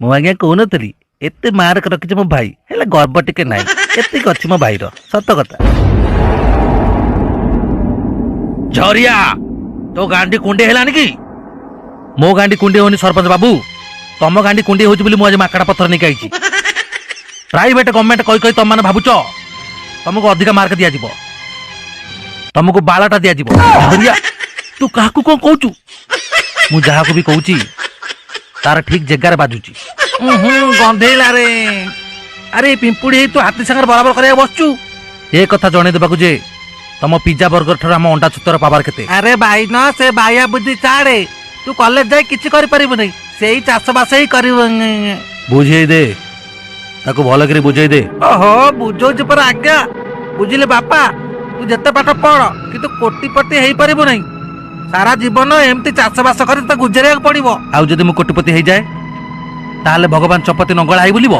ମୁଁ ଆଜ୍ଞା କହୁନଥିଲି ଏତେ ମାର୍କ ରଖିଛି ମୋ ଭାଇ, ହେଲେ ଗର୍ବ ଟିକେ ନାହିଁ, ଏତିକି ଅଛି ମୋ ଭାଇର, ସତ କଥା। ଝରିଆ, ତୋ ଗାଣ୍ଡି କୁଣ୍ଡେ ହେଲାନି କି? ମୋ ଗାଣ୍ଡି କୁଣ୍ଡେ ହଉନି ସରପଞ୍ଚ ବାବୁ, ତମ ଗାଣ୍ଡି କୁଣ୍ଡେ ହଉଛି ବୋଲି ମୁଁ ଆଜି ମାକଡା ପଥର ନେଇକି ଆଇଛି। ପ୍ରାଇଭେଟ ଗଭର୍ଣ୍ଣମେଣ୍ଟ କହି କହି ତମମାନେ ଭାବୁଛ ତମକୁ ଅଧିକା ମାର୍କ ଦିଆଯିବ, ତମକୁ ବାଳଟା ଦିଆଯିବ। ଝରିଆ, ତୁ କାହାକୁ କଣ କହୁଛୁ? ମୁଁ ଯାହାକୁ ବି କହୁଛି ତାର ଠିକ ଜାଗାରେ ବାଜୁଛି। ଗନ୍ଧେଇଲା ରେ। ଆରେ ପିମ୍ପୁଡି ହେଇ ତୁ ହାତୀ ସାଙ୍ଗରେ ବରାବର କରିବାକୁ ବସଛୁ। ଏ କଥା ଜଣେଇ ଦେବାକୁ ଯେ ତମ ପିଜା ବର୍ଗର ଠାରୁ ଆମ ଅଣ୍ଡା ଛତୁର ପାୱାର କେତେ। ଆରେ ଭାଇ ନ ସେ ବାୟା ବୁଦ୍ଧି ଛାଡେ, ତୁ କଲେଜ ଯାଇ କିଛି କରିପାରିବୁନି, ସେଇ ଚାଷ ବାସ ହିଁ କରିବୁ। ବୁଝେଇ ଦେ ତାକୁ, ଭଲ କରି ବୁଝେଇ ଦେ। ଓହୋ, ବୁଝଉଛି ପରା ଆଜ୍ଞା। ବୁଝିଲେ ବାପା, ତୁ ଯେତେ ପାଠ ପଢ କିନ୍ତୁ କୋଟିପତି ହେଇପାରିବୁ ନାହିଁ। ସାରା ଜୀବନ ଏମିତି ଚାଷ ବାସ କରି ତ ଗୁଜରିବାକୁ ପଡିବ। ଆଉ ଯଦି ମୁଁ କୋଟିପତି ହେଇଯାଏ ତାହେଲେ ଭଗବାନ ଚପତି ନଙ୍ଗଳା ହେଇ ବୁଲିବ।